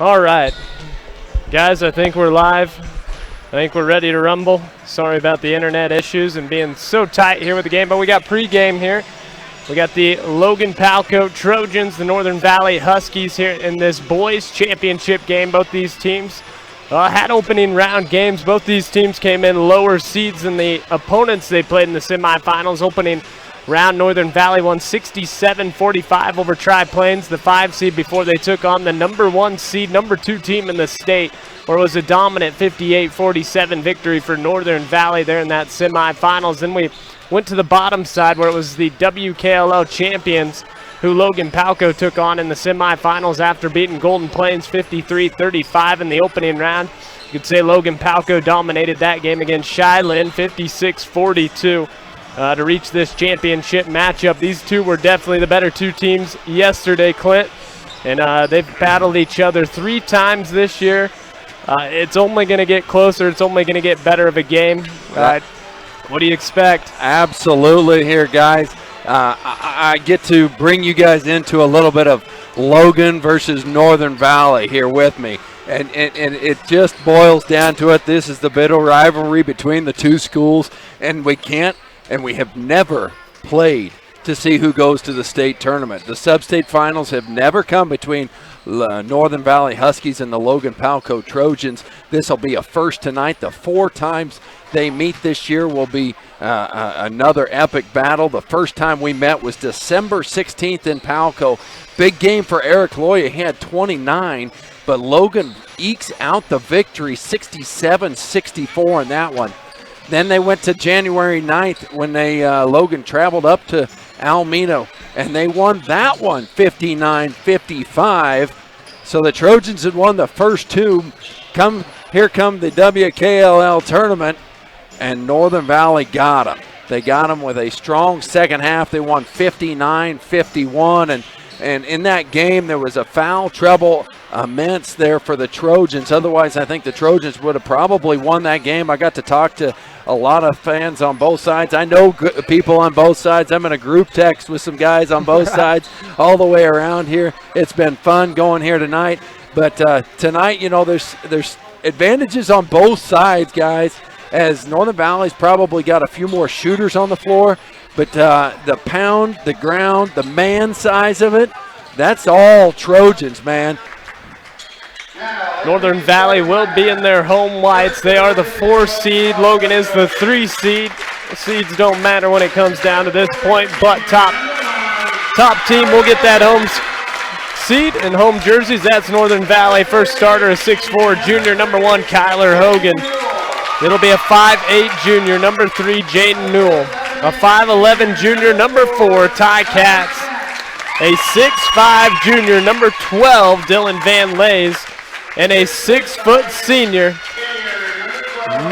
All right, guys, I think we're live. I think we're ready to rumble. Sorry about the internet issues and being so tight here with the game, but we got pregame here. We got the Logan Palco Trojans, the Northern Valley Huskies here in this boys championship game. Both these teams had opening round games. Both these teams came in lower seeds than the opponents they played in the semifinals. Opening round, Northern Valley won 67-45 over Tri-Plains, the 5 seed, before they took on the number 1 seed, number 2 team in the state, where it was a dominant 58-47 victory for Northern Valley there in that semifinals. Then we went to the bottom side, where it was the WKLL champions who Logan Palco took on in the semifinals after beating Golden Plains 53-35 in the opening round. You could say Logan Palco dominated that game against Shiloh 56-42. To reach this championship matchup. These two were definitely the better two teams yesterday, Clint, and they've battled each other 3 times this year. It's only going to get closer. It's only going to get better of a game. What do you expect? Absolutely here, guys. I get to bring you guys into a little bit of Logan versus Northern Valley here with me. And it just boils down to it. This is the bitter rivalry between the two schools, and we have never played to see who goes to the state tournament. The sub-state finals have never come between Northern Valley Huskies and the Logan Palco Trojans. This will be a first tonight. The 4 times they meet this year will be another epic battle. The first time we met was December 16th in Palco. Big game for Eric Loya. He had 29, but Logan ekes out the victory 67-64 in that one. Then they went to January 9th when Logan traveled up to Alameda, and they won that one 59-55. So the Trojans had won the first 2. Here come the WKLL tournament, and Northern Valley got them. They got them with a strong second half. They won 59-51, and in that game there was a foul trouble immense there for the Trojans. Otherwise, I think the Trojans would have probably won that game. I got to talk to a lot of fans on both sides. I know people on both sides. I'm in a group text with some guys on both sides all the way around here. It's been fun going here tonight. But tonight, you know, there's advantages on both sides, guys, as Northern Valley's probably got a few more shooters on the floor. But the pound, the ground, the man size of it, that's all Trojans, man. Northern Valley will be in their home whites. They are the 4 seed. Logan is the 3 seed. The seeds don't matter when it comes down to this point, but top team will get that home seed and home jerseys. That's Northern Valley. First starter, a 6'4" junior, number 1, Kyler Hogan. It'll be a 5'8" junior, number 3, Jaden Newell. A 5'11" junior, number 4, Ty Katz. A 6'5" junior, number 12, Dylan Van Lays. And a 6-foot senior,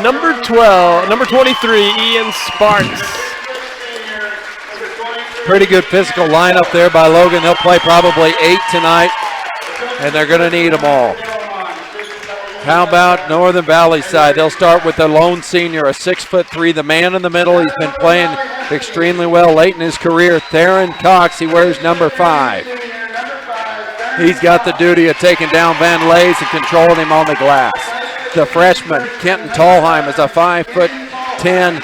number 23, Ian Sparks. Pretty good physical lineup there by Logan. They'll play probably 8 tonight, and they're going to need them all. How about Northern Valley side? They'll start with the lone senior, a 6'3", the man in the middle. He's been playing extremely well late in his career. Theron Cox, he wears number 5. He's got the duty of taking down Van Lays and controlling him on the glass. The freshman, Kenton Tallheim, is a 5'10",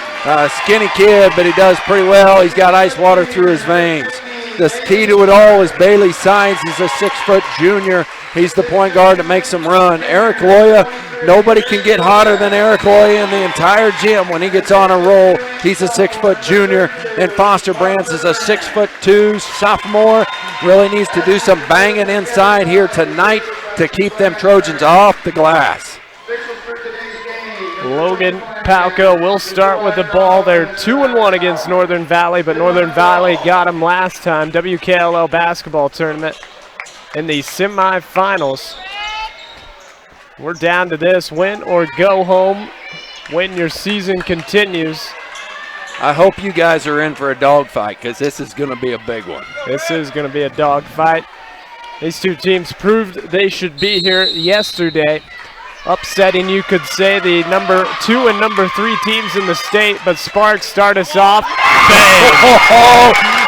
skinny kid, but he does pretty well. He's got ice water through his veins. The key to it all is Bailey Sines. He's a 6-foot junior. He's the point guard that makes him run. Eric Loya, nobody can get hotter than Eric Loya in the entire gym when he gets on a roll. He's a 6-foot junior. And Foster Brands is a 6'2" sophomore. Really needs to do some banging inside here tonight to keep them Trojans off the glass. Logan Palco will start with the ball. They're 2-1 against Northern Valley, but Northern Valley got them last time. WKLL basketball tournament in the semifinals. We're down to this: win or go home. Win, your season continues. I hope you guys are in for a dogfight, because this is going to be a big one. This is going to be a dogfight. These two teams proved they should be here yesterday, upsetting, you could say, the number 2 and number 3 teams in the state. But Sparks start us off. Bang!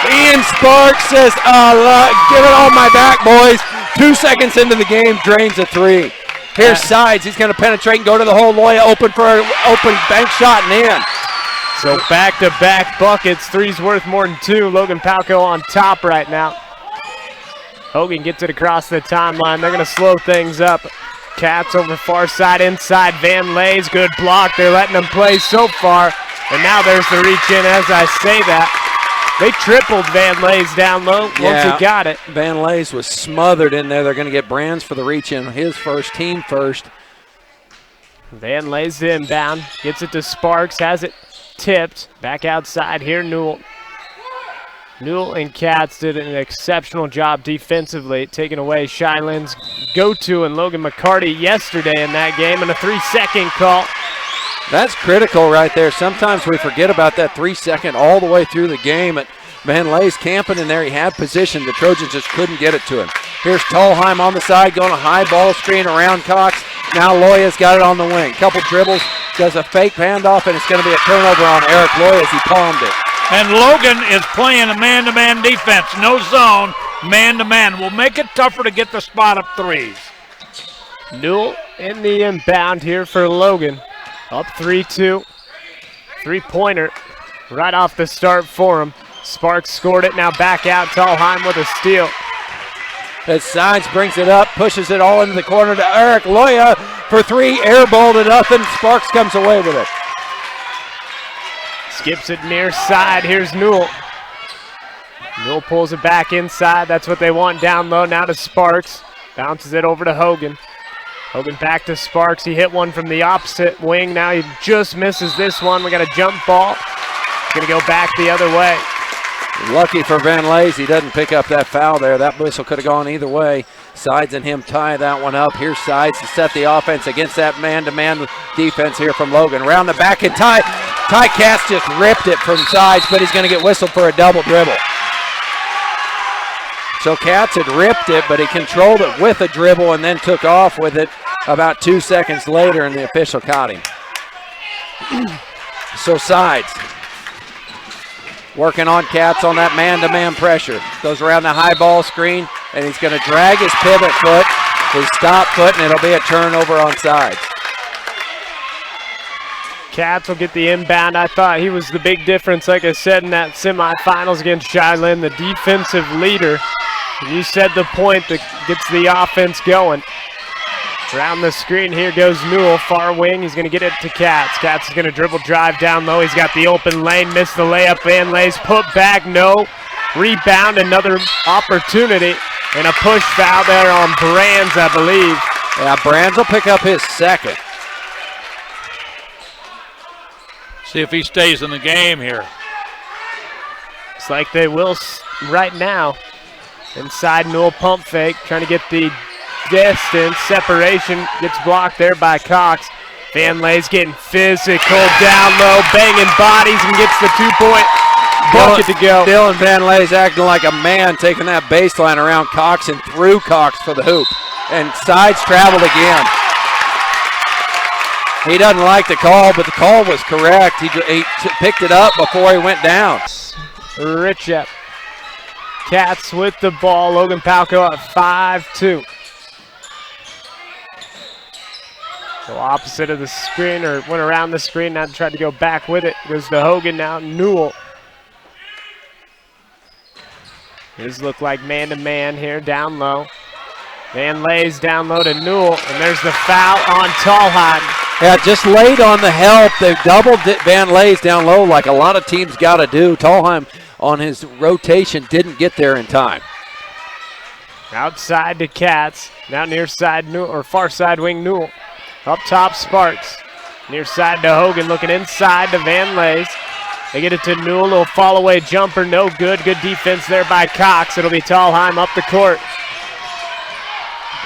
Ian Sparks says, give it on my back, boys. 2 seconds into the game, drains a three. Here's Sides. He's going to penetrate and go to the hole. Loya open for an open bank shot and in. So back-to-back buckets. Three's worth more than two. Logan Palco on top right now. Hogan gets it across the timeline. They're going to slow things up. Cats over far side, inside. Van Lays, good block. They're letting them play so far. And now there's the reach in as I say that. They tripled Van Lays down low once he got it. Van Lays was smothered in there. They're going to get Brands for the reach in. His first, team first. Van Lays the inbound. Gets it to Sparks. Has it tipped. Back outside here, Newell. Newell and Katz did an exceptional job defensively, taking away Shilen's go-to and Logan McCarty yesterday in that game, and a 3-second call. That's critical right there. Sometimes we forget about that 3-second all the way through the game. And Van Lays camping in there. He had position. The Trojans just couldn't get it to him. Here's Tolheim on the side, going a high ball screen around Cox. Now Loya's got it on the wing. Couple dribbles, does a fake handoff, and it's going to be a turnover on Eric Loya as he palmed it. And Logan is playing a man-to-man defense. No zone, man-to-man. Will make it tougher to get the spot-up threes. Newell in the inbound here for Logan. Up 3-2. Three-pointer right off the start for him. Sparks scored it. Now back out. Tolheim with a steal. As Sides brings it up, pushes it all into the corner to Eric Loya for three. Air ball to nothing. Sparks comes away with it. Skips it near side. Here's Newell. Newell pulls it back inside. That's what they want down low. Now to Sparks. Bounces it over to Hogan. Hogan back to Sparks. He hit one from the opposite wing. Now he just misses this one. We got a jump ball. Going to go back the other way. Lucky for Van Lays, he doesn't pick up that foul there. That whistle could have gone either way. Sides and him tie that one up. Here's Sides to set the offense against that man-to-man defense here from Logan. Around the back and Ty Katz just ripped it from Sides, but he's going to get whistled for a double dribble. So Katz had ripped it, but he controlled it with a dribble and then took off with it about 2 seconds later, and the official caught him. So Sides working on Katz on that man-to-man pressure. Goes around the high ball screen, and he's going to drag his pivot foot, his stop foot, and it'll be a turnover on Sides. Katz will get the inbound. I thought he was the big difference, like I said, in that semifinals against Shylin, the defensive leader. You said the point that gets the offense going. Around the screen, here goes Newell, far wing. He's going to get it to Katz. Katz is going to dribble drive down low. He's got the open lane, missed the layup. Van Lays put back, no. Rebound, another opportunity. And a push foul there on Brands, I believe. Yeah, Brands will pick up his second. See if he stays in the game here. Looks like they will right now. Inside Newell pump fake, trying to get the distance. Separation gets blocked there by Cox. Van Lays getting physical down low, banging bodies and gets the 2-point bucket to go. Dylan Van Lays acting like a man, taking that baseline around Cox and through Cox for the hoop. And Sides traveled again. He doesn't like the call, but the call was correct. He picked it up before he went down. Richep. Katz with the ball. Logan Palco at 5-2. So opposite of the screen, or went around the screen, now tried to go back with it. Goes to Hogan now, Newell. These look like man-to-man here, down low. Van Lays down low to Newell, and there's the foul on Tolheim. Yeah, just late on the help. They've doubled Van Lays down low like a lot of teams got to do. Tolheim on his rotation didn't get there in time. Outside to Katz. Now near side Newell, or far side wing Newell. Up top Sparks. Near side to Hogan, looking inside to Van Lays. They get it to Newell, little fall away jumper, no good. Good defense there by Cox. It'll be Tolheim up the court.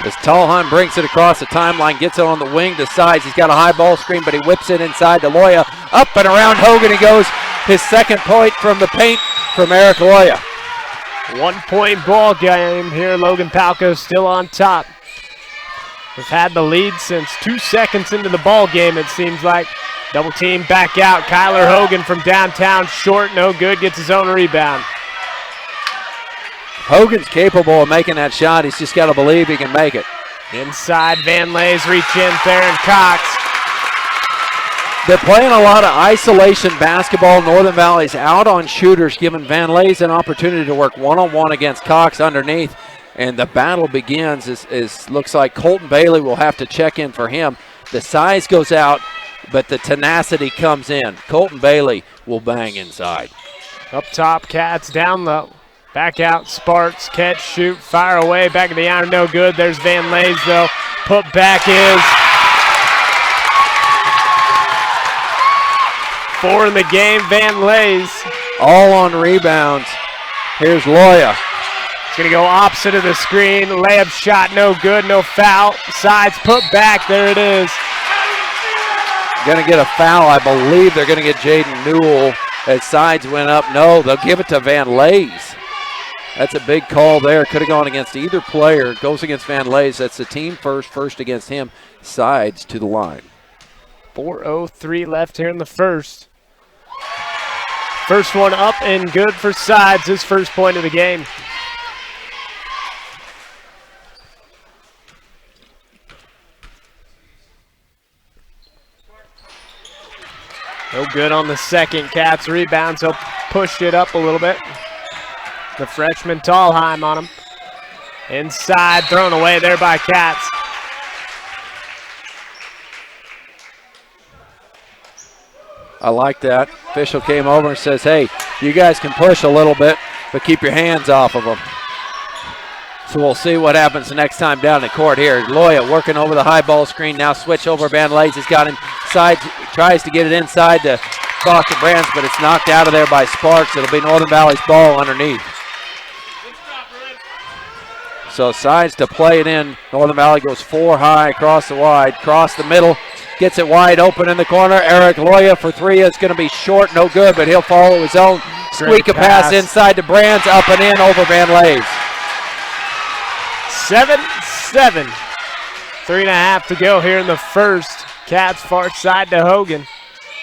As Tolheim brings it across the timeline, gets it on the wing to Sides. He's got a high ball screen, but he whips it inside to Loya. Up and around Hogan he goes. His second point from the paint from Eric Loya. 1-point ball game here. Logan Palco still on top. We've had the lead since 2 seconds into the ball game, it seems like. Double team back out. Kyler Hogan from downtown, short, no good, gets his own rebound. Hogan's capable of making that shot. He's just got to believe he can make it. Inside, Van Lays reach in, Theron Cox. They're playing a lot of isolation basketball. Northern Valley's out on shooters, giving Van Lays an opportunity to work one-on-one against Cox underneath. And the battle begins. Looks like Colton Bailey will have to check in for him. The size goes out, but the tenacity comes in. Colton Bailey will bang inside. Up top, Cats down low. Back out, Sparks, catch, shoot, fire away. Back of the iron, no good. There's Van Lays, though. Put back is 4 in the game, Van Lays. All on rebounds. Here's Loya. It's going to go opposite of the screen. Layup shot, no good, no foul. Sides put back, there it is. Going to get a foul. I believe they're going to get Jaden Newell as sides went up. No, they'll give it to Van Lays. That's a big call there. Could have gone against either player. It goes against Van Lays. That's the team first against him. Sides to the line. 4:03 left here in the first. First one up and good for Sides, his first point of the game. No good on the second. Cats rebound, so pushed it up a little bit. The freshman Tallheim on him. Inside, thrown away there by Cats. I like that. Official came over and says, hey, you guys can push a little bit, but keep your hands off of them. So we'll see what happens the next time down the court here. Loya working over the high ball screen. Now switch over. Van Lays has got inside, tries to get it inside to Foster Brands, but it's knocked out of there by Sparks. It'll be Northern Valley's ball underneath. So Sides to play it in. Northern Valley goes 4 high across the wide, cross the middle, gets it wide open in the corner. Eric Loya for 3 is going to be short, no good, but he'll follow his own. Squeak a pass inside to Brands, up and in over Van Lays. 7-7. 3.5 to go here in the first. Cats far side to Hogan.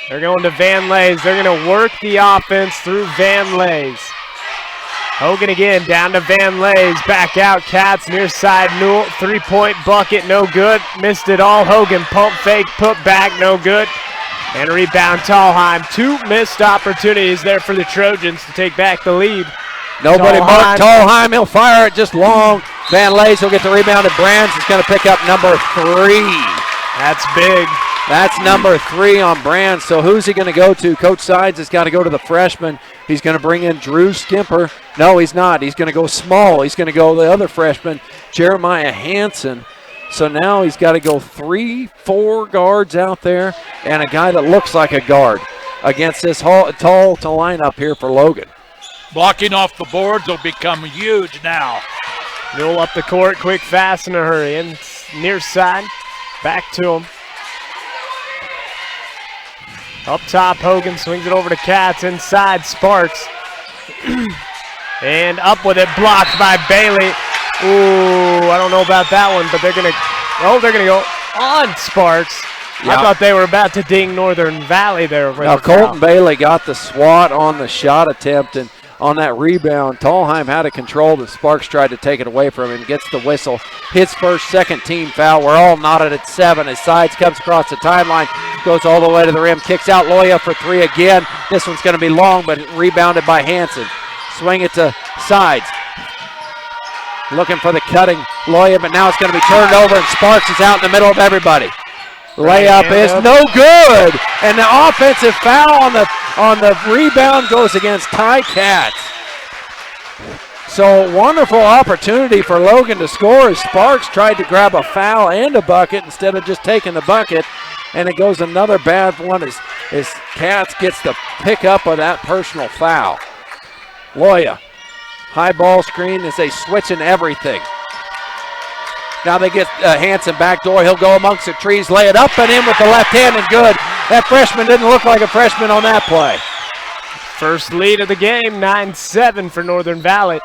They're going to Van Lays. They're going to work the offense through Van Lays. Hogan again, down to Van Lays, back out, Cats, near side, Newell, 3-point bucket, no good, missed it all. Hogan, pump fake, put back, no good. And a rebound, Tallheim. 2 missed opportunities there for the Trojans to take back the lead. Nobody marked Tallheim, he'll fire it just long. Van Lays will get the rebound, and Brands is going to pick up number 3. That's big. That's number 3 on Brands. So who's he going to go to? Coach Sides has got to go to the freshman. He's going to bring in Drew Skimper. No, he's not. He's going to go small. He's going to go the other freshman, Jeremiah Hansen. So now he's got to go 3-4 guards out there and a guy that looks like a guard against this tall lineup here for Logan. Blocking off the boards will become huge now. Newell up the court, quick, fast, in a hurry. And near side, back to him. Up top, Hogan swings it over to Cats. Inside, Sparks. And up with it, blocked by Bailey. Ooh, I don't know about that one, but they're going to go on Sparks. Yep. I thought they were about to ding Northern Valley there. Now, Colton Bailey got the swat on the shot attempt, and on that rebound, Tallheim had it controlled, and Sparks tried to take it away from him. Gets the whistle. His first second-team foul. We're all knotted at 7. As Sides comes across the timeline, goes all the way to the rim, kicks out Loya for 3 again. This one's going to be long, but rebounded by Hansen. Swing it to Sides. Looking for the cutting Loya, but now it's going to be turned over, and Sparks is out in the middle of everybody. Layup is no good, and the offensive foul on the rebound goes against Ty Cats. So wonderful opportunity for Logan to score as Sparks tried to grab a foul and a bucket instead of just taking the bucket, and it goes another bad one as Cats gets the pick up of that personal foul. Loya, high ball screen as they switching everything. Now they get Hansen backdoor. He'll go amongst the trees, lay it up and in with the left hand, and good. That freshman didn't look like a freshman on that play. First lead of the game, 9-7 for Northern Valley.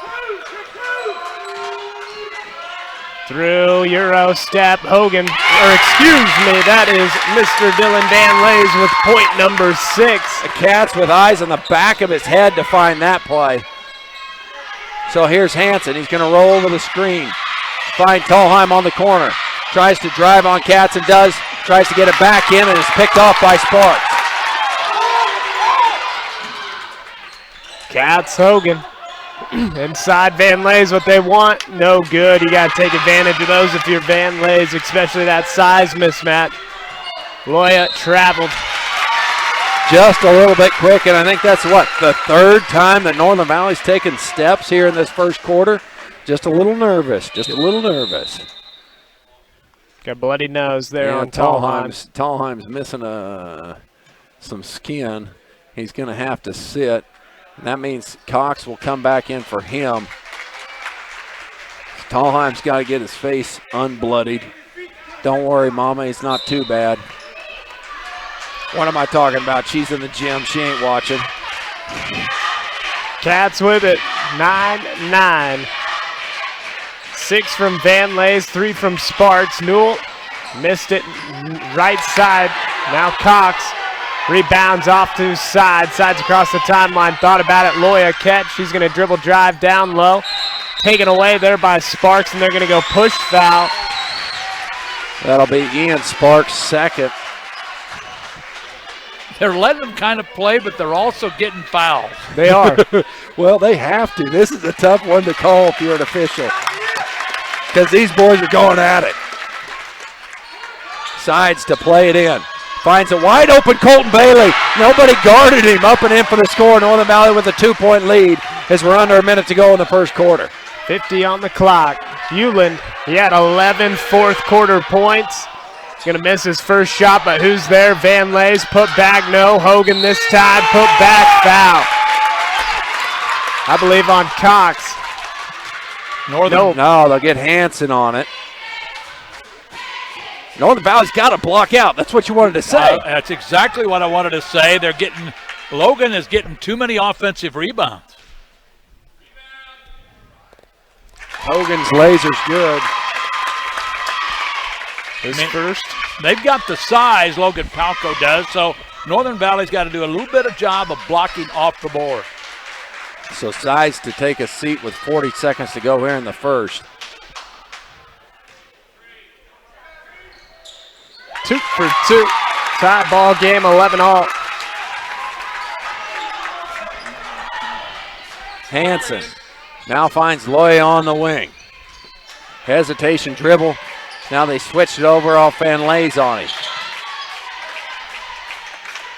Through Euro step, Hogan, that is Mr. Dylan Van Lays with point number 6. The Cats with eyes on the back of his head to find that play. So here's Hansen. He's going to roll over the screen. Find Tallheim on the corner. Tries to drive on Katz and does. Tries to get it back in and is picked off by Sparks. Katz, Hogan. Inside Van Lay's what they want. No good. You got to take advantage of those if you're Van Lay's, especially that size mismatch. Loya traveled. Just a little bit quick, and I think that's what, the third time that Northern Valley's taken steps here in this first quarter. Just a little nervous, Got a bloody nose there on Tallheim's. Tallheim's missing some skin. He's going to have to sit. And that means Cox will come back in for him. Tallheim's got to get his face unbloodied. Don't worry, Mama, it's not too bad. What am I talking about? She's in the gym. She ain't watching. Cats with it. 9-9. 6 from Van Lay's, 3 from Sparks. Newell missed it right side. Now Cox rebounds off to side. Sides across the timeline. Thought about it. Loya catch. She's going to dribble drive down low. Taken away there by Sparks, and they're going to go push foul. That'll be Ian Sparks' second. They're letting them kind of play, but they're also getting fouls. They are. Well, they have to. This is a tough one to call if you're an official, because these boys are going at it. Sides to play it in. Finds a wide open Colton Bailey. Nobody guarded him. Up and in for the score. Northern Valley with a 2-point lead as we're under a minute to go in the first quarter. 50 on the clock. Hewland, he had 11 fourth quarter points. He's going to miss his first shot, but who's there? Van Lay's put back, no. Hogan this time, put back, foul. I believe on Cox. No, they'll get Hansen on it. Northern Valley's got to block out. That's what you wanted to say. That's exactly what I wanted to say. Logan is getting too many offensive rebounds. Hogan's laser's good. First. They've got the size, Logan Palco does, so Northern Valley's got to do a little bit of job of blocking off the board. So size to take a seat with 40 seconds to go here in the first. 2 for 2. Tie ball game, 11-all. Hansen now finds Loya on the wing. Hesitation dribble. Now they switched it over off Van Lay's on him.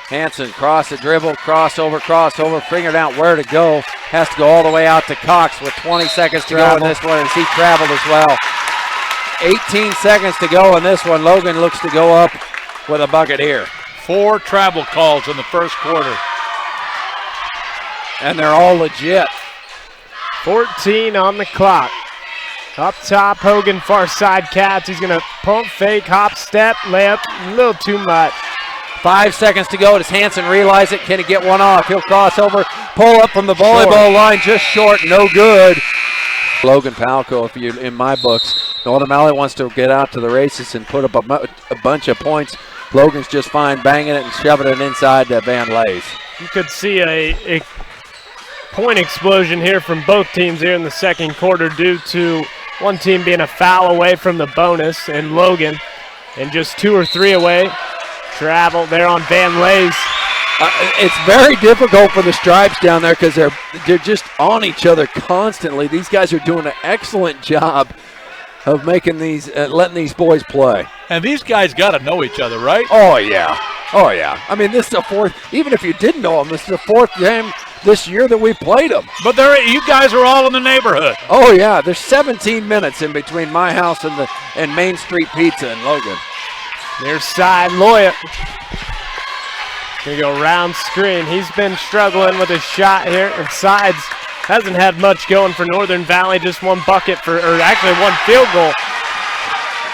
Hansen cross the dribble, crossover, figured out where to go. Has to go all the way out to Cox with 20 seconds to go in this one as he traveled as well. 18 seconds to go in this one. Logan looks to go up with a bucket here. 4 travel calls in the first quarter. And they're all legit. 14 on the clock. Up top, Hogan, far side Cats. He's going to pump, fake, hop, step, layup, a little too much. 5 seconds to go. Does Hansen realize it? Can he get one off? He'll cross over, pull up from the volleyball line, just short, no good. Logan Palco, if you in my books, Northern Valley wants to get out to the races and put up a bunch of points. Logan's just fine banging it and shoving it inside Van Lay's. You could see a point explosion here from both teams here in the second quarter due to one team being a foul away from the bonus and Logan, and just 2 or 3 away. Travel there on Van Lay's. It's very difficult for the Stripes down there because they're just on each other constantly. These guys are doing an excellent job of making these, letting these boys play. And these guys got to know each other, right? Oh yeah. I mean, this is the 4th. Even if you didn't know them, this is the 4th game this year that we played them. But you guys are all in the neighborhood. Oh yeah, there's 17 minutes in between my house and Main Street Pizza in Logan. Near side, Loya. Gonna go round screen. He's been struggling with his shot here. And Sides hasn't had much going for Northern Valley. Just 1 bucket actually 1 field goal.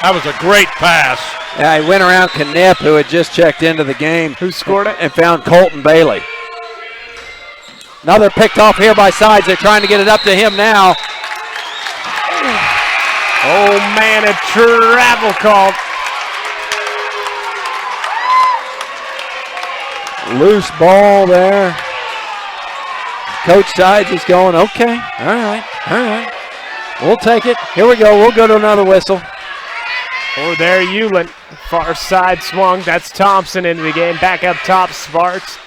That was a great pass. Yeah, he went around Knipp, who had just checked into the game. Who scored it? And found Colton Bailey. Another picked off here by Sides. They're trying to get it up to him now. Oh man, a travel call. Loose ball there. Coach Sides is going, okay, all right. All right. We'll take it. Here we go. We'll go to another whistle. Over there, Hewlin. Far side swung. That's Thompson into the game. Back up top, Sparks.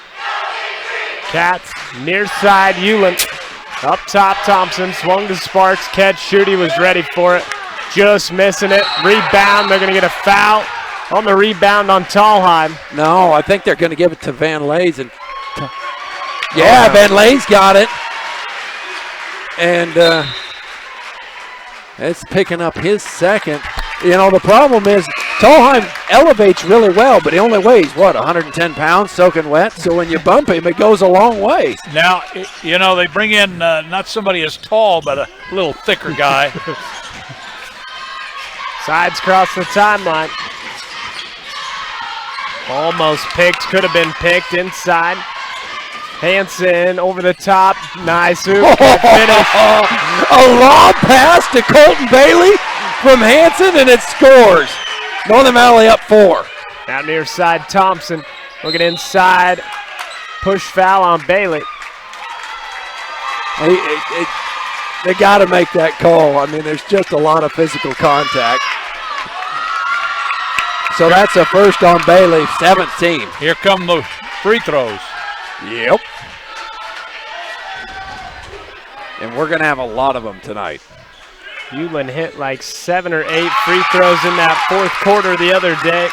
Cats, near side, Hewlin. Up top, Thompson. Swung to Sparks. Catch, shoot. He was ready for it. Just missing it. Rebound. They're going to get a foul on the rebound on Tallheim. No, I think they're going to give it to Van Lays. Van Lays got it. And it's picking up his second. You know, the problem is Tallheim elevates really well, but he only weighs, 110 pounds soaking wet? So when you bump him, it goes a long way. Now, you know, they bring in not somebody as tall, but a little thicker guy. Sides cross the timeline. Almost picked, could have been picked inside. Hansen over the top, nice hoop, finish. A long pass to Colton Bailey from Hansen, and it scores. Northern Valley up 4. Now near side, Thompson looking inside, push foul on Bailey. They got to make that call. I mean, there's just a lot of physical contact. So that's a first on Bailey, 17. Here come the free throws. Yep. And we're going to have a lot of them tonight. Hewlin hit like 7 or 8 free throws in that fourth quarter the other day.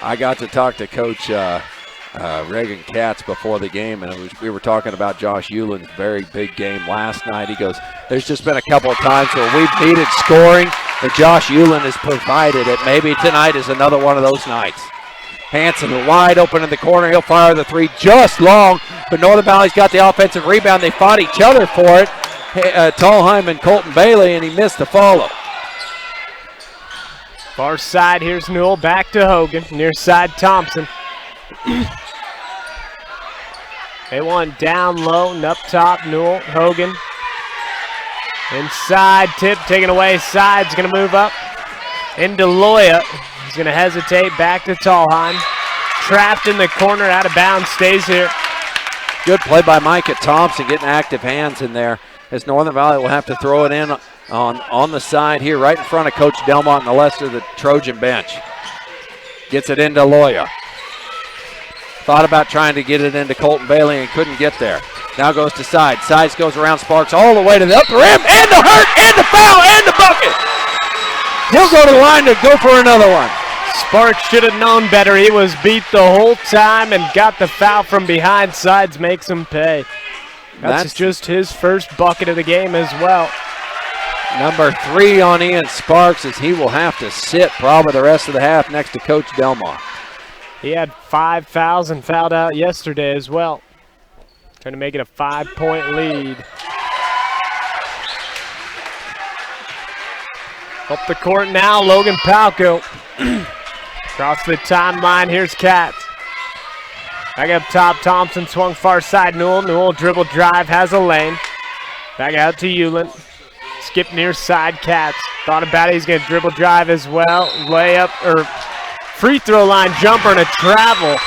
I got to talk to Coach Reagan Katz before the game, and we were talking about Josh Hewlin's very big game last night. He goes, there's just been a couple of times where we've needed scoring, and Josh Hewlin has provided it. Maybe tonight is another one of those nights. Hansen wide open in the corner. He'll fire the three just long, but Northern Valley's got the offensive rebound. They fought each other for it, Tallheim and Colton Bailey, and he missed the follow. Far side, here's Newell, back to Hogan. Near side, Thompson. They want down low and up top, Newell, Hogan. Inside, tip taken away, side's going to move up into Loya. He's going to hesitate, back to Tallheim. Trapped in the corner, out of bounds, stays here. Good play by Micah Thompson, getting active hands in there, as Northern Valley will have to throw it in on the side here, right in front of Coach Delmont and the rest of the Trojan bench. Gets it into Loya. Thought about trying to get it into Colton Bailey and couldn't get there. Now goes to side. Sides goes around Sparks all the way to the upper rim, and the hurt, and the foul, and the bucket. He'll go to the line to go for another one. Sparks should have known better. He was beat the whole time and got the foul from behind. Sides makes him pay. That's just his first bucket of the game as well. Number 3 on Ian Sparks, as he will have to sit probably the rest of the half next to Coach Delmont. He had 5 fouls and fouled out yesterday as well. Trying to make it a 5-point lead. Up the court now, Logan Palco. Across the timeline, here's Katz. Back up top, Thompson swung far side, Newell. Newell dribble drive, has a lane. Back out to Hewlin. Skip near side, Katz. Thought about it, he's gonna dribble drive as well. Layup, or free throw line jumper and a travel.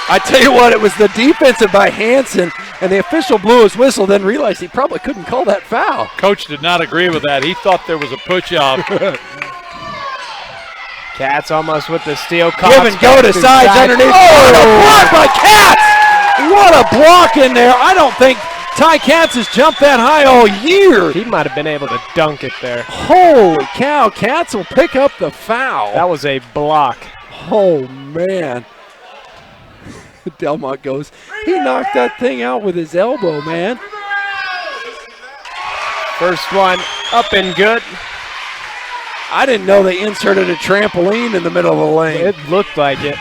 I tell you what, it was the defensive by Hansen, and the official blew his whistle, then realized he probably couldn't call that foul. Coach did not agree with that. He thought there was a push-off. Katz almost with the steal. Give and go to sides underneath. Oh, what a block by Katz! What a block in there. I don't think Ty Katz has jumped that high all year. He might have been able to dunk it there. Holy cow, Katz will pick up the foul. That was a block. Oh, man. Delmont goes, he knocked that thing out with his elbow, man. First one up and good. I didn't know they inserted a trampoline in the middle of the lane. It looked like it.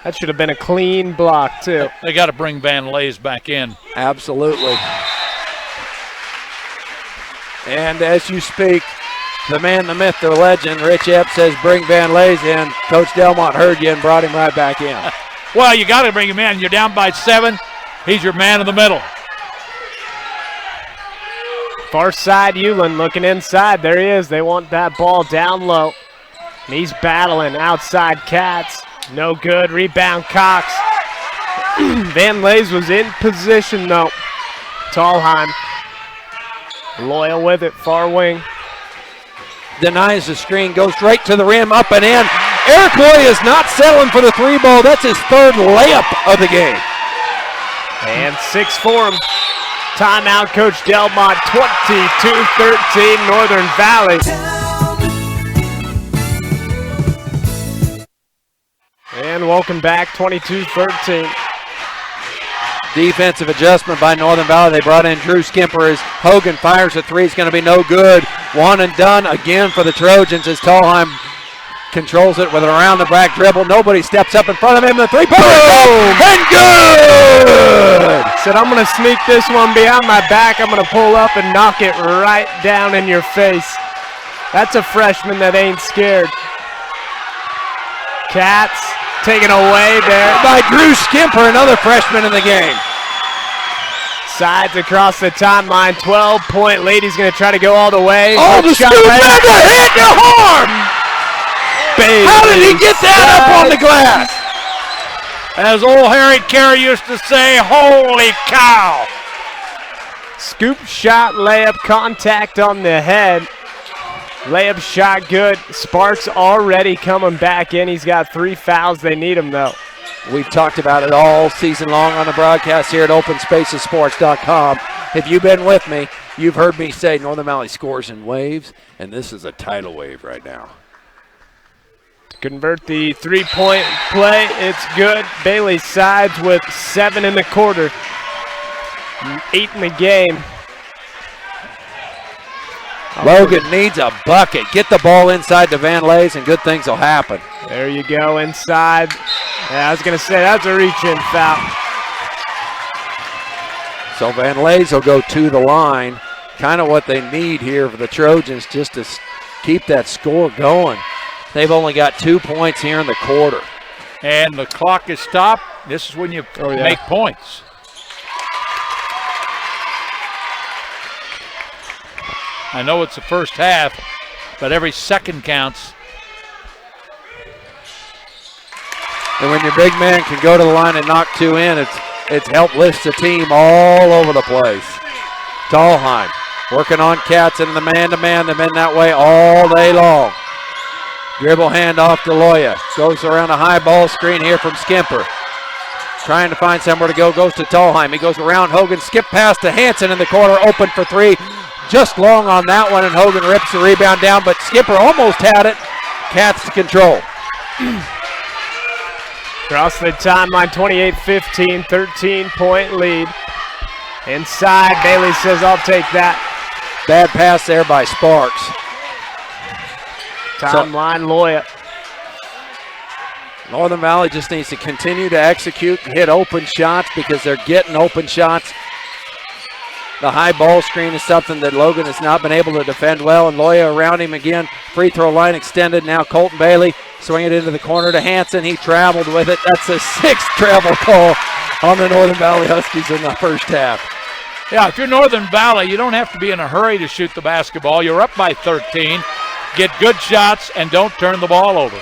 That should have been a clean block, too. They got to bring Van Lays back in. Absolutely. And as you speak, the man, the myth, the legend, Rich Epps says bring Van Lays in. Coach Delmont heard you and brought him right back in. Well, you got to bring him in. You're down by 7. He's your man in the middle. Far side, Hewlin looking inside. There he is. They want that ball down low. And he's battling outside Katz. No good. Rebound Cox. Van Lays was in position though. Tallheim Loyal with it, far wing. Denies the screen, goes straight to the rim, up and in. Eric Loya is not settling for the three ball. That's his third layup of the game. And 6 for him. Timeout, Coach Delmont, 22-13, Northern Valley. And welcome back, 22-13. Defensive adjustment by Northern Valley. They brought in Drew Skimper as Hogan fires a three. It's going to be no good. One and done again for the Trojans as Tallheim controls it with an around the back dribble. Nobody steps up in front of him. The three-pointer and good! Said, I'm going to sneak this one behind my back. I'm going to pull up and knock it right down in your face. That's a freshman that ain't scared. Cats taken away there by Drew Skimper, another freshman in the game. Sides across the timeline, 12-point lead. He's going to try to go all the way. Oh, the scoop and the hit to harm! Baby. How did he get that up on the glass? As old Harry Carey used to say, holy cow. Scoop shot, layup, contact on the head. Layup shot good. Sparks already coming back in. He's got 3 fouls. They need him, though. We've talked about it all season long on the broadcast here at OpenSpacesSports.com. If you've been with me, you've heard me say Northern Valley scores in waves, and this is a tidal wave right now. Convert the three-point play. It's good. Bailey sides with 7 in the quarter. 8 in the game. Logan needs a bucket. Get the ball inside to Van Lays, and good things will happen. There you go, inside. Yeah, I was going to say, that's a reach-in foul. So Van Lays will go to the line. Kind of what they need here for the Trojans, just to keep that score going. They've only got 2 points here in the quarter. And the clock is stopped. This is when you make points. I know it's the first half, but every second counts. And when your big man can go to the line and knock 2 in, it's helped lift the team all over the place. Tallheim working on Cats in the man-to-man. They've been that way all day long. Dribble handoff to Loya. Goes around a high ball screen here from Skimper. Trying to find somewhere to go. Goes to Tallheim. He goes around Hogan. Skip pass to Hanson in the corner. Open for 3. Just long on that one, and Hogan rips the rebound down, but Skipper almost had it. Cats to control. Across the timeline, 28-15, 13-point lead. Inside, Bailey says, I'll take that. Bad pass there by Sparks. Timeline, Loya. Northern Valley just needs to continue to execute, hit open shots because they're getting open shots. The high ball screen is something that Logan has not been able to defend well, and Loya around him again. Free throw line extended. Now Colton Bailey swing it into the corner to Hanson. He traveled with it. That's the 6th travel call on the Northern Valley Huskies in the first half. Yeah, if you're Northern Valley, you don't have to be in a hurry to shoot the basketball. You're up by 13. Get good shots and don't turn the ball over.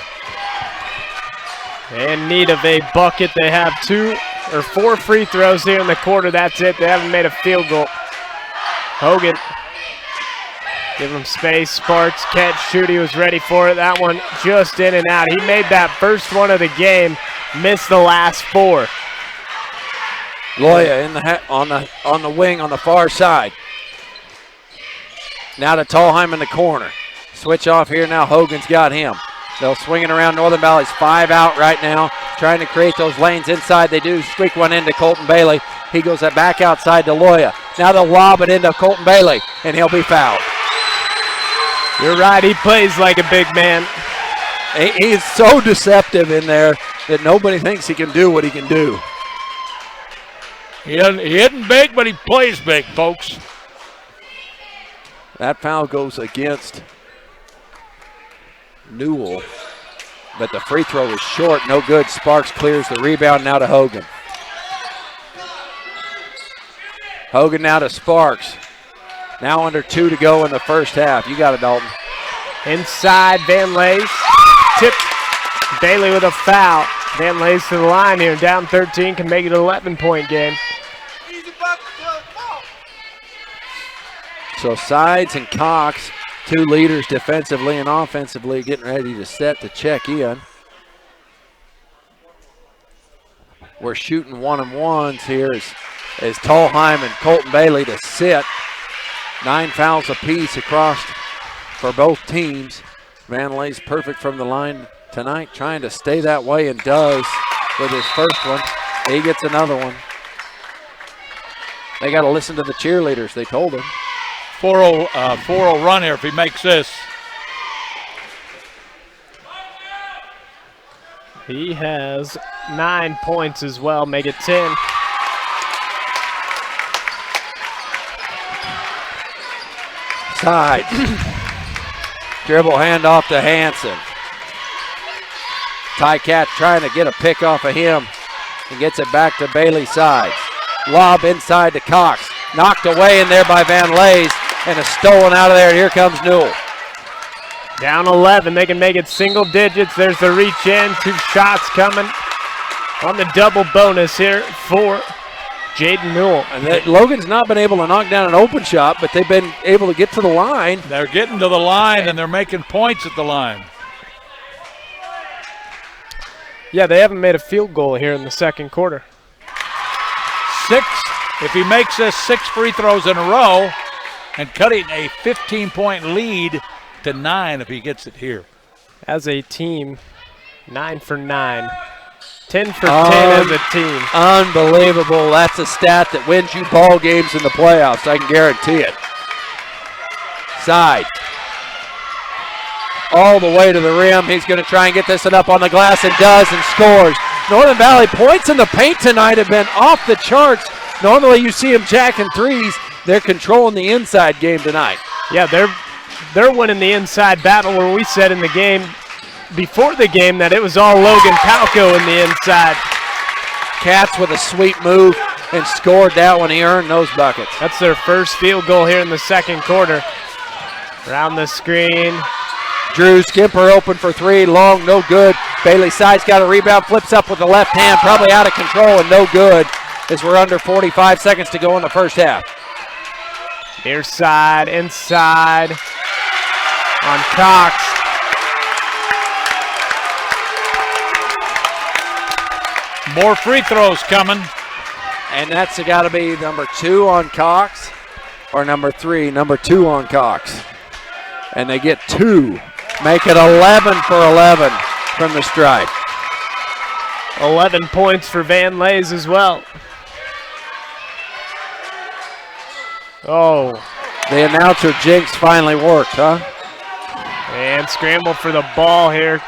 In need of a bucket. They have 4 free throws here in the quarter. That's it. They haven't made a field goal. Hogan, give him space. Sparks, catch, shoot. He was ready for it. That one just in and out. He made that first one of the game, missed the last 4. Loya on the wing on the far side. Now to Tallheim in the corner. Switch off here now. Hogan's got him. They'll swing it around. Northern Valley's 5 out right now, trying to create those lanes inside. They do squeak one into Colton Bailey. He goes back outside to Loya. Now they'll lob it into Colton Bailey, and he'll be fouled. You're right. He plays like a big man. He is so deceptive in there that nobody thinks he can do what he can do. He isn't big, but he plays big, folks. That foul goes against Newell, but the free throw is short. No good. Sparks clears the rebound now to Hogan. Hogan now to Sparks. Now under 2 to go in the first half. You got it, Dalton. Inside, Van Lays. Tip. Bailey with a foul. Van Lays to the line here. Down 13, can make it an 11-point game. So Sides and Cox, 2 leaders defensively and offensively, getting ready to set to check in. We're shooting 1-on-1s here as Tolheim and Colton Bailey to sit. 9 fouls apiece across for both teams. Van Lay's perfect from the line tonight, trying to stay that way, and does with his first one. He gets another one. They got to listen to the cheerleaders, they told him. 4-0 run here if he makes this. He has 9 points as well, make it 10. Side. Dribble handoff to Hanson. Cat trying to get a pick off of him and gets it back to Bailey Sides. Lob inside to Cox. Knocked away in there by Van Lays and is stolen out of there. And here comes Newell. Down 11, they can make it single digits. There's the reach in, 2 shots coming on the double bonus here for Jaden Newell. And Logan's not been able to knock down an open shot, but they've been able to get to the line. They're getting to the line and they're making points at the line. Yeah, they haven't made a field goal here in the second quarter. 6, if he makes this 6 free throws in a row and cutting a 15-point lead to 9 if he gets it here. As a team, 9 for 9. 10 for 10 as a team. Unbelievable. That's a stat that wins you ball games in the playoffs, I can guarantee it. Side. All the way to the rim. He's going to try and get this one up on the glass and does and scores. Northern Valley points in the paint tonight have been off the charts. Normally you see them jacking threes. They're controlling the inside game tonight. Yeah, they're winning the inside battle, where we said in the game, before the game, that it was all Logan Palco in the inside. Cats with a sweet move and scored that one. He earned those buckets. That's their first field goal here in the second quarter. Around the screen. Drew Skimper open for 3, long, no good. Bailey Sides got a rebound, flips up with the left hand, probably out of control and no good, as we're under 45 seconds to go in the first half. Near side, inside on Cox. More free throws coming. And that's got to be number 2 on Cox, or number 3, number 2 on Cox. And they get 2. Make it 11 for 11 from the stripe. 11 points for Van Lays as well. Oh. The announcer jinx finally worked, huh? And scramble for the ball here.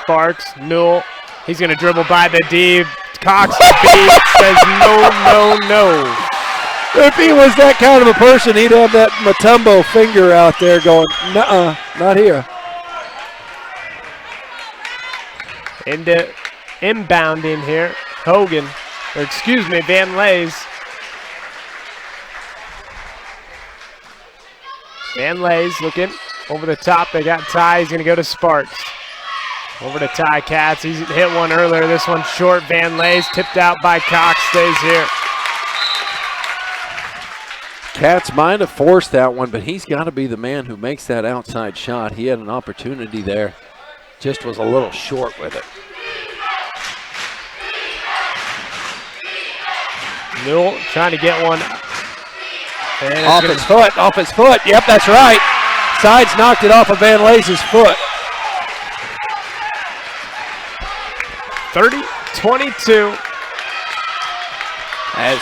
Sparks, Newell. He's going to dribble by the D. Cox says no. If he was that kind of a person, he'd have that Matumbo finger out there going, nuh-uh, not here. Into inbounding here. Van Lays. Van Lays looking over the top. They got Ty. He's going to go to Sparks. Over to Ty Katz. He's hit one earlier. This one's short. Van Lays tipped out by Cox. Stays here. Katz might have forced that one, but he's got to be the man who makes that outside shot. He had an opportunity there. Just was a little short with it. Newell trying to get one. Off his foot. Yep, that's right. Sides knocked it off of Van Lays' foot. 30-22. As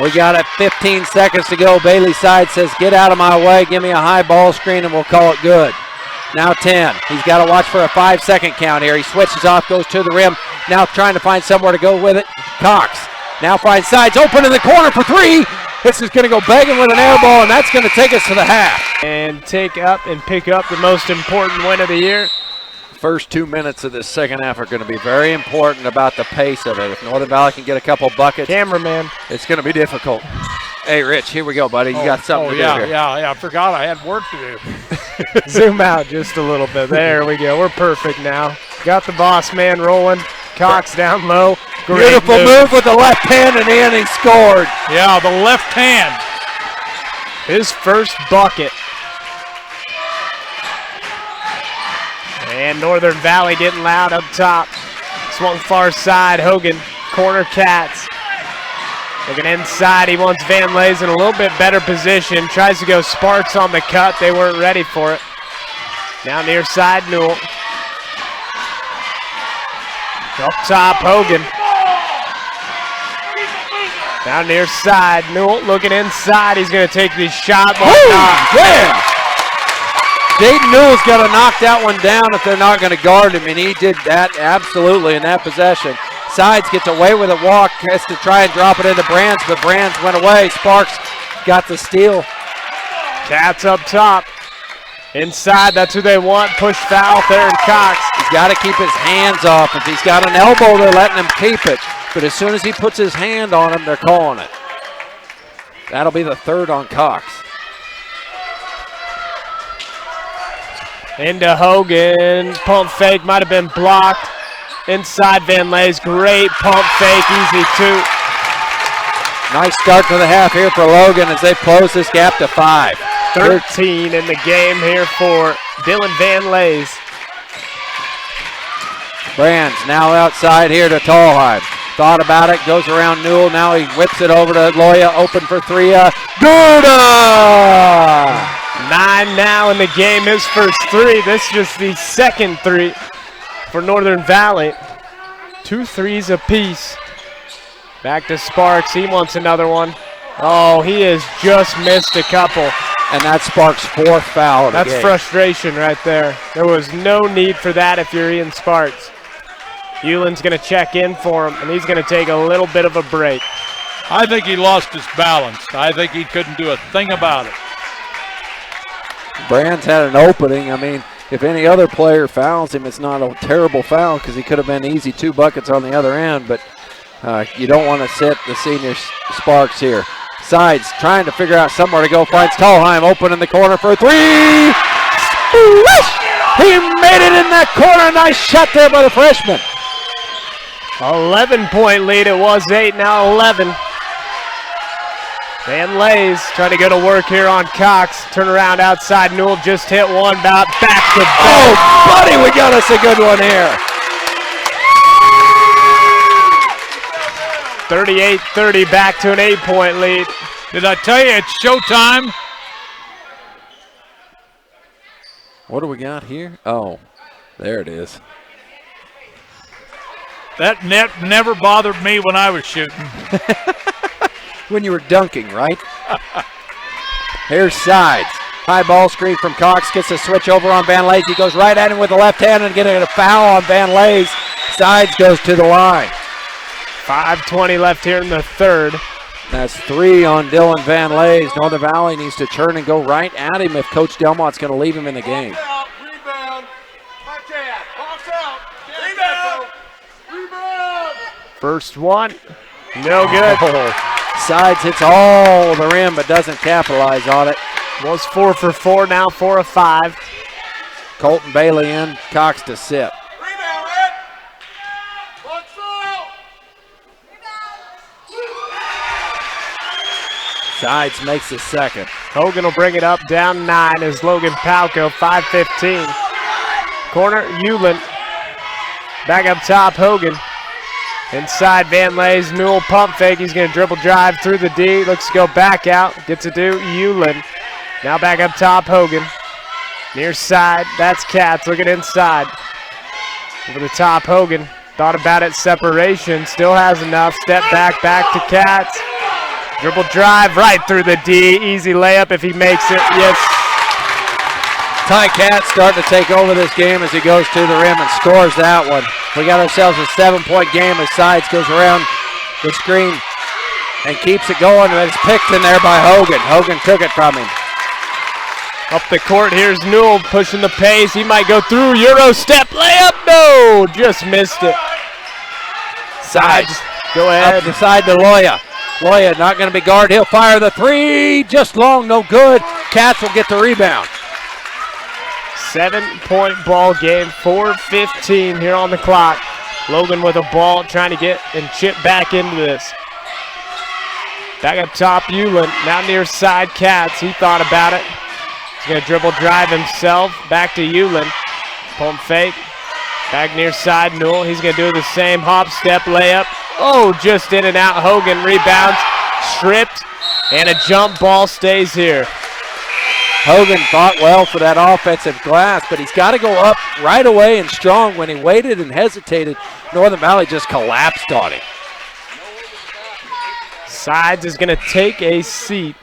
we got it 15 seconds to go, Bailey Sides says, get out of my way, give me a high ball screen and we'll call it good. Now 10. He's got to watch for a 5-second count here. He switches off, goes to the rim. Now trying to find somewhere to go with it. Cox now finds Sides open in the corner for 3. This is going to go begging with an air ball, and that's going to take us to the half. And pick up the most important win of the year. First 2 minutes of this second half are going to be very important about the pace of it. If Northern Valley can get a couple buckets, cameraman, it's going to be difficult. Hey, Rich, here we go, buddy. You got something to do here. Yeah, I forgot I had work to do. Zoom out just a little bit. There we go. We're perfect now. Got the boss man rolling. Cox down low. Great Beautiful move with the left hand, and in he scored. Yeah, the left hand. His first bucket. And Northern Valley getting loud up top. Swung far side, Hogan, corner Cats. Looking inside, he wants Van Lays in a little bit better position. Tries to go Sparks on the cut, they weren't ready for it. Now near side, Newell. Up top, Hogan. Down near side, Newell looking inside. He's going to take the shot. Yeah! Dayton Newell's got to knock that one down if they're not going to guard him, and he did that absolutely in that possession. Sides gets away with a walk, has to try and drop it into Brands, but Brands went away. Sparks got the steal. Cats up top. Inside, that's who they want. Push foul, Theron Cox. He's got to keep his hands off. If he's got an elbow, they're letting him keep it. But as soon as he puts his hand on him, they're calling it. That'll be the third on Cox. Into Hogan. Pump fake might have been blocked. Inside Van Lays. Great pump fake. Easy two. Nice start to the half here for Logan as they close this gap to 5. 13 in the game here for Dylan Van Lays. Brands now outside here to Tallheim. Thought about it, goes around Newell. Now he whips it over to Loya, open for three. Good! 9 now in the game, his first three. This is just the second three for Northern Valley. 2 threes apiece. Back to Sparks, he wants another one. Oh, he has just missed a couple. And that's Sparks' 4th foul of the game. That's frustration right there. There was no need for that if you're Ian Sparks. Euland's going to check in for him, and he's going to take a little bit of a break. I think he lost his balance. I think he couldn't do a thing about it. Brands had an opening. I mean, if any other player fouls him, it's not a terrible foul because he could have been easy 2 buckets on the other end, but you don't want to sit the senior Sparks here. Sides trying to figure out somewhere to go. Finds Tallheim open in the corner for 3. He made it in that corner. Nice shot there by the freshman. 11-point lead. It was 8, now 11. Van Lays trying to go to work here on Cox. Turn around outside. Newell just hit one. Back to back. Oh, buddy, we got us a good one here. 38-30, back to an 8-point lead. Did I tell you it's showtime? What do we got here? Oh, there it is. That net never bothered me when I was shooting. When you were dunking, right? Here's Sides. High ball screen from Cox. Gets a switch over on Van Lays. He goes right at him with the left hand and getting a foul on Van Lays. Sides goes to the line. 5:20 left here in the third. That's 3 on Dylan Van Lays. Northern Valley needs to turn and go right at him if Coach Delmont's going to leave him in the game. Rebound. First one, no good. Sides hits all the rim but doesn't capitalize on it. Was 4 for 4, now 4 of 5. Colton Bailey in, Cox to sit. Rebound, Ed. Watch out. Sides makes the second. Hogan will bring it up, down 9 as Logan Palco, 5:15. Corner, Euland. Back up top, Hogan. Inside Van Lays, Newell pump fake. He's going to dribble drive through the D. Looks to go back out. Gets it to Euland. Now back up top, Hogan. Near side, that's Cats looking inside. Over the top, Hogan. Thought about it, separation. Still has enough. Step back to Cats. Dribble drive right through the D. Easy layup if he makes it. Yes. Ty Cats starting to take over this game as he goes to the rim and scores that one. We got ourselves a 7-point game as Sides goes around the screen and keeps it going. And it's picked in there by Hogan. Hogan took it from him. Up the court, here's Newell pushing the pace. He might go through, Euro step, layup, no! Just missed it. Sides, go ahead. Up the side to Loya. Loya not going to be guarded. He'll fire the 3. Just long, no good. Cats will get the rebound. 7-point ball game, 4:15 here on the clock. Logan with a ball trying to get and chip back into this. Back up top, Euland. Now near side, Katz. He thought about it. He's going to dribble drive himself. Back to Euland. Pump fake. Back near side, Newell. He's going to do the same hop, step, layup. Oh, just in and out. Hogan rebounds. Stripped. And a jump ball stays here. Hogan fought well for that offensive glass, but he's got to go up right away and strong. When he waited and hesitated, Northern Valley just collapsed on him. Sides is going to take a seat.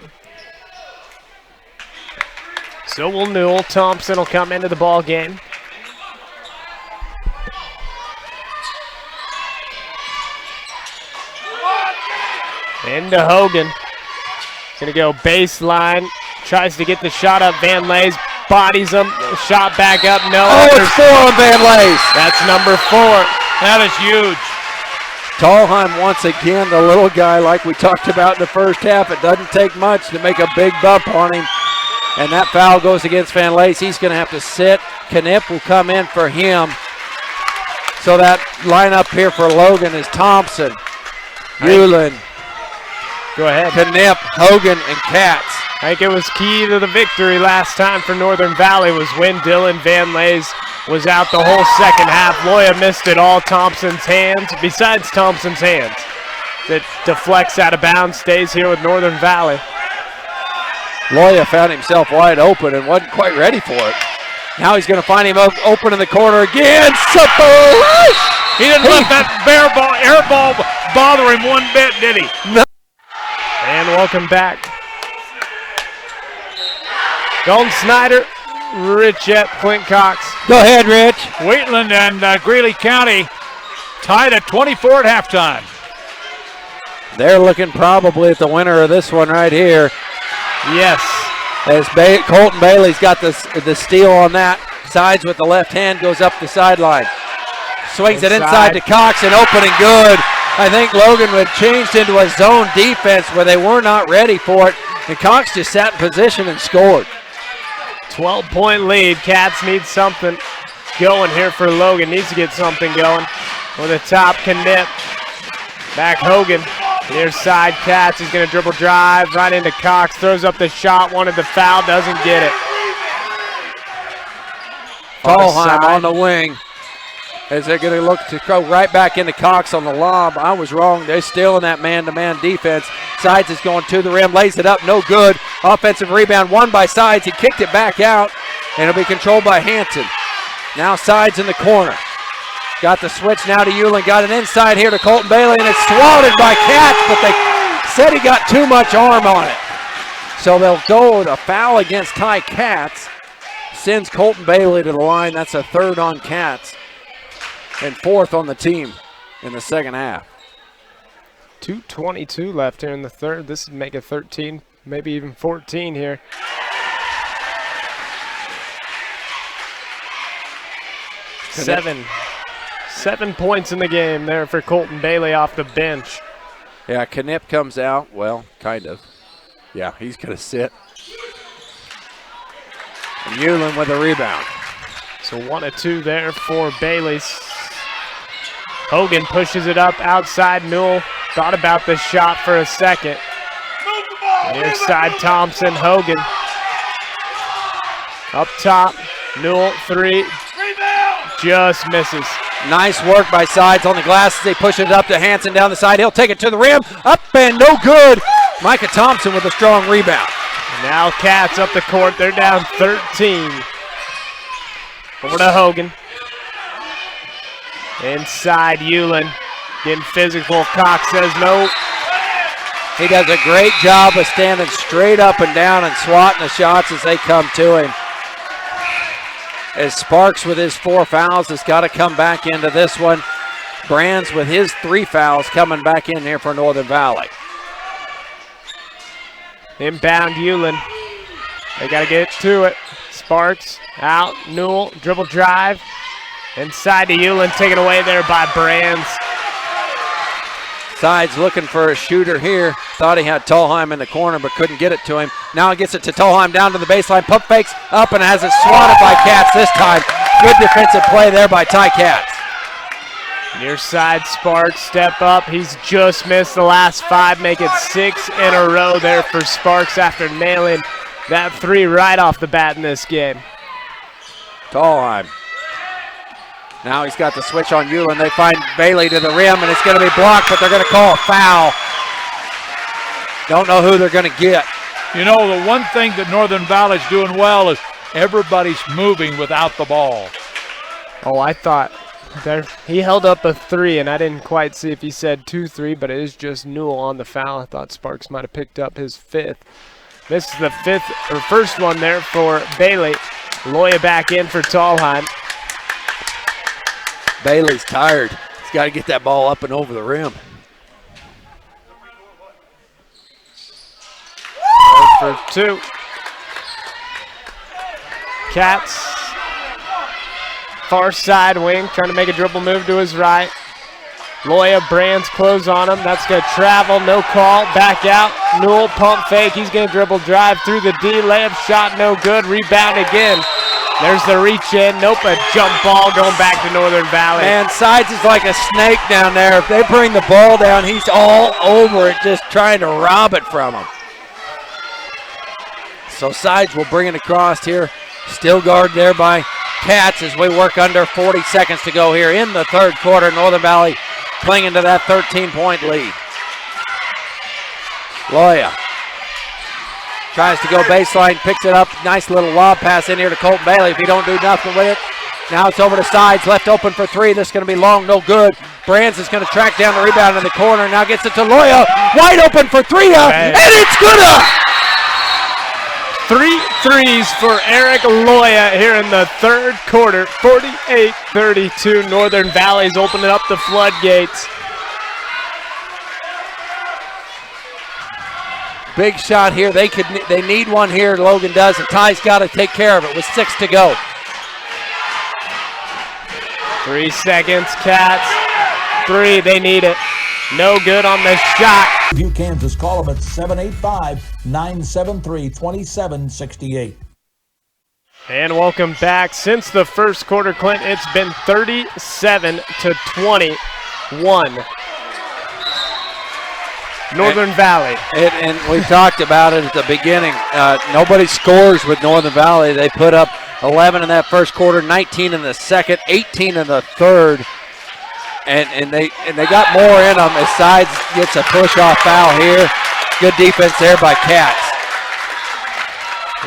So will Newell. Thompson will come into the ball game. Into Hogan. Going to go baseline. Tries to get the shot up. Van Lays bodies him. Shot back up. No. Oh, it's 4 on Van Lays. That's number 4. That is huge. Tallheim once again, the little guy like we talked about in the first half. It doesn't take much to make a big bump on him. And that foul goes against Van Lays. He's going to have to sit. Knipp will come in for him. So that lineup here for Logan is Thompson, Euland, Go ahead. Knipp, Hogan, and Katz. I think it was key to the victory last time for Northern Valley was when Dylan Van Lays was out the whole second half. Loya missed it all. Thompson's hands, besides Thompson's hands. That deflects out of bounds, stays here with Northern Valley. Loya found himself wide open and wasn't quite ready for it. Now he's going to find him open in the corner again. He didn't let that air ball bother him one bit, did he? No. And welcome back. Golden Snyder, Richette, Clint Cox. Go ahead, Rich. Wheatland and Greeley County tied at 24 at halftime. They're looking probably at the winner of this one right here. Yes. As Colton Bailey's got the steal on that. Sides with the left hand, goes up the sideline. Swings it inside to Cox and open and good. I think Logan had changed into a zone defense where they were not ready for it. And Cox just sat in position and scored. 12-point lead. Cats need something going here for Logan. Needs to get something going. On the top, Knipp. Back Hogan. Near side, Cats. He's going to dribble drive right into Cox. Throws up the shot. Wanted the foul. Doesn't get it. Tallheim on the wing. As they're going to look to go right back into Cox on the lob. I was wrong. They're still in that man-to-man defense. Sides is going to the rim, lays it up, no good. Offensive rebound, won by Sides. He kicked it back out, and it'll be controlled by Hanson. Now Sides in the corner. Got the switch now to Euland. Got it inside here to Colton Bailey, and it's swatted by Katz, but they said he got too much arm on it. So they'll go with a foul against Ty Katz. Sends Colton Bailey to the line. That's a third on Katz. And 4th on the team in the second half. 2:22 left here in the third. This would make it 13, maybe even 14 here. Seven points in the game there for Colton Bailey off the bench. Yeah, Knipp comes out. Well, kind of. Yeah, he's going to sit. And Euland with a rebound. So 1 of 2 there for Bailey's. Hogan pushes it up outside. Newell thought about the shot for a second. Near side, Thompson, Hogan. Up top, Newell, 3. Just misses. Nice work by Sides on the glass as they push it up to Hanson down the side. He'll take it to the rim. Up and no good. Micah Thompson with a strong rebound. Now Cats up the court. They're down 13. Over to Hogan. Inside, Euland getting physical. Cox says no. He does a great job of standing straight up and down and swatting the shots as they come to him. As Sparks with his 4 fouls has got to come back into this one. Brands with his 3 fouls coming back in here for Northern Valley. Inbound, Euland. They got to get to it. Sparks out. Newell, dribble drive. Inside to Euland, taken away there by Brands. Sides looking for a shooter here. Thought he had Tallheim in the corner, but couldn't get it to him. Now he gets it to Tallheim down to the baseline. Pump fakes up and has it swatted by Katz this time. Good defensive play there by Ty Katz. Near side, Sparks, step up. He's just missed the last 5, make it 6 in a row there for Sparks after nailing that 3 right off the bat in this game. Tallheim. Now he's got the switch on Euland. They find Bailey to the rim, and it's going to be blocked, but they're going to call a foul. Don't know who they're going to get. You know, the one thing that Northern Valley's doing well is everybody's moving without the ball. Oh, I thought he held up a 3, and I didn't quite see if he said 2-3, but it is just Newell on the foul. I thought Sparks might have picked up his 5th. This is the first one there for Bailey. Loya back in for Tallheim. Bailey's tired. He's got to get that ball up and over the rim. For 2. Cats. Far side wing, trying to make a dribble move to his right. Loya, Brands close on him. That's going to travel, no call. Back out. Newell, pump fake. He's going to dribble, drive through the D. Layup shot, no good. Rebound again. There's the reach in. Nope, a jump ball going back to Northern Valley. Man, Sides is like a snake down there. If they bring the ball down, he's all over it, just trying to rob it from him. So Sides will bring it across here. Still guarded there by Cats as we work under 40 seconds to go here in the third quarter. Northern Valley clinging to that 13-point lead. Loya tries to go baseline, picks it up. Nice little lob pass in here to Colton Bailey. If he don't do nothing with it, now it's over to Sides, left open for 3. This is going to be long, no good. Brands is going to track down the rebound in the corner. Now gets it to Loya, wide open for 3, and it's good up. 3 threes for Eric Loya here in the third quarter. 48-32. Northern Valley's opening up the floodgates. Big shot here. They need one here. Logan does, and Ty's got to take care of it with 6 to go. 3 seconds, Cats. 3, they need it. No good on the shot. View Kansas, call them at 785-973-2768. And welcome back. Since the first quarter, Clint, it's been 37-21. Northern Valley. And we talked about it at the beginning. Nobody scores with Northern Valley. They put up 11 in that first quarter, 19 in the second, 18 in the third. And they got more in them as Sides gets a push-off foul here. Good defense there by Cats.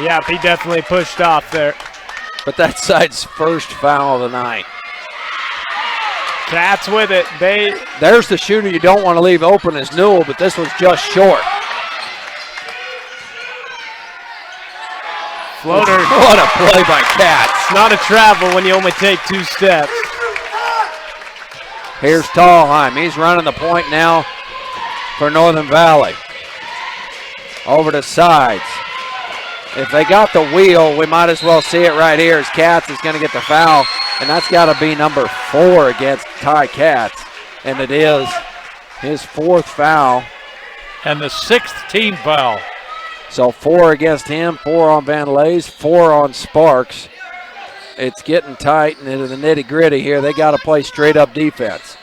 Yeah, he definitely pushed off there. But that's Sides' first foul of the night. Cats with it. There's the shooter you don't want to leave open as Newell, but this was just short. Floater. What a play by Cats. Not a travel when you only take 2 steps. Here's Tallheim. He's running the point now for Northern Valley. Over to Sides. If they got the wheel, we might as well see it right here as Cats is going to get the foul, and that's got to be number 4 against Ty Cats, and it is his 4th foul. And the 6th team foul. So 4 against him, 4 on Van Lays, 4 on Sparks. It's getting tight and into the nitty-gritty here. They got to play straight-up defense.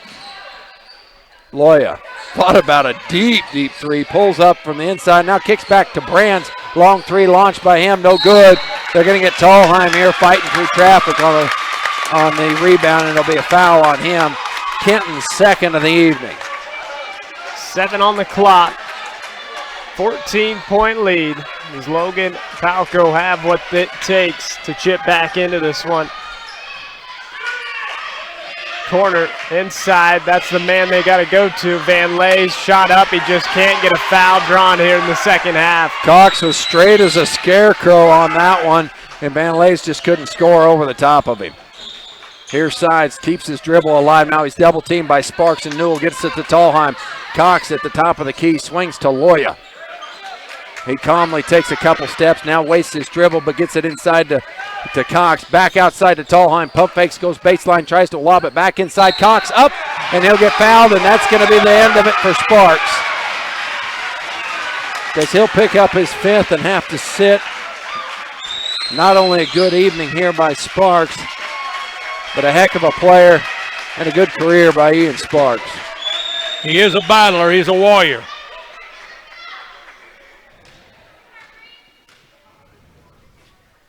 Loya thought about a deep 3. Pulls up from the inside. Now kicks back to Brands. Long 3 launched by him. No good. They're going to get Tallheim here fighting through traffic on the rebound, and it'll be a foul on him. Kenton's 2nd of the evening. 7 on the clock. 14-point lead. Does Logan Palco have what it takes to chip back into this one? Corner inside. That's the man they got to go to. Van Lays shot up. He just can't get a foul drawn here in the second half. Cox was straight as a scarecrow on that one, and Van Lays just couldn't score over the top of him. Here's Sides, keeps his dribble alive. Now he's double teamed by Sparks, and Newell gets it to Tallheim. Cox at the top of the key, swings to Loya. He calmly takes a couple steps, now wastes his dribble, but gets it inside to Cox. Back outside to Tallheim. Pump fakes, goes baseline, tries to lob it back inside. Cox up, and he'll get fouled, and that's going to be the end of it for Sparks. Because he'll pick up his 5th and have to sit. Not only a good evening here by Sparks, but a heck of a player And a good career by Ian Sparks. He is a battler. He's a warrior.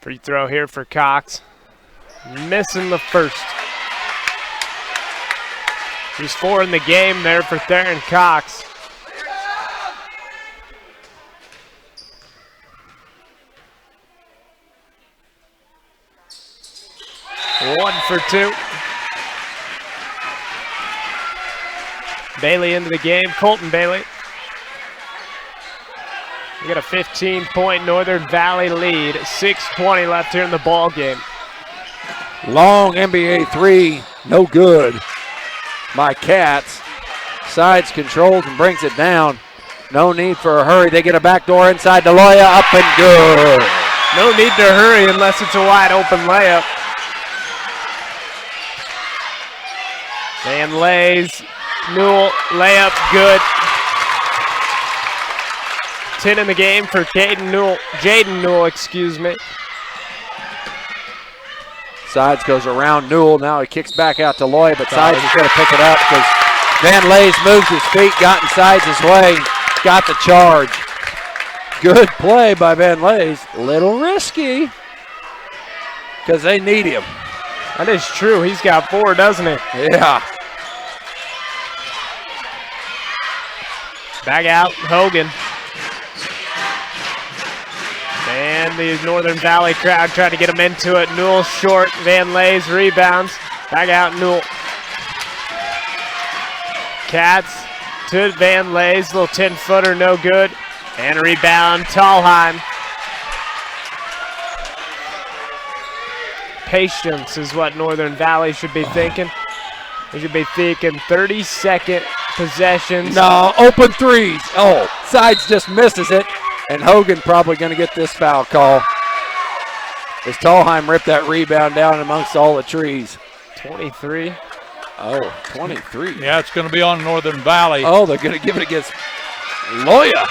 Free throw here for Cox. Missing the first. He's 4 in the game there for Theron Cox. One for 2. Bailey into the game, Colton Bailey. We got a 15-point Northern Valley lead. 6:20 left here in the ball game. Long NBA three, no good by Cats. Sides controls and brings it down. No need for a hurry. They get a backdoor inside to Loya, up and good. No need to hurry unless it's a wide open layup. Van Lays, Newell, layup, good. 10 in the game for Jaden Newell, excuse me. Sides goes around Newell. Now he kicks back out to Loy, but Sides is going to pick it up because Van Lays moves his feet, got in Sides' way, got the charge. Good play by Van Lays. Little risky because they need him. That is true. He's got 4, doesn't he? Yeah. Back out, Hogan. And the Northern Valley crowd trying to get him into it. Newell short, Van Lays rebounds. Back out, Newell. Cats to Van Lays, little 10-footer, no good. And a rebound, Tallheim. Patience is what Northern Valley should be thinking. They should be thinking 30-second possessions. No, open threes. Oh, Sides just misses it. And Hogan probably going to get this foul call as Tallheim ripped that rebound down amongst all the trees. 23. Oh, 23. Yeah, it's going to be on Northern Valley. Oh, they're going to give it against Loya.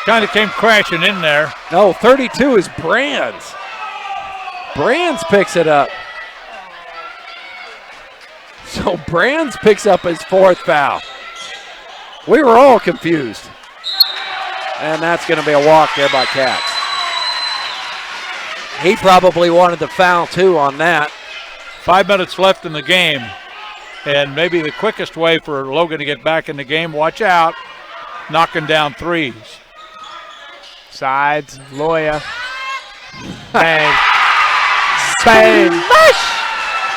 Kind of came crashing in there. No, 32 is Brands. Brands picks it up. So Brands picks up his 4th foul. We were all confused. And that's going to be a walk there by Cats. He probably wanted the foul too on that. 5 minutes left in the game. And maybe the quickest way for Logan to get back in the game, watch out, knocking down threes. Sides, Loya. Bang. Bang.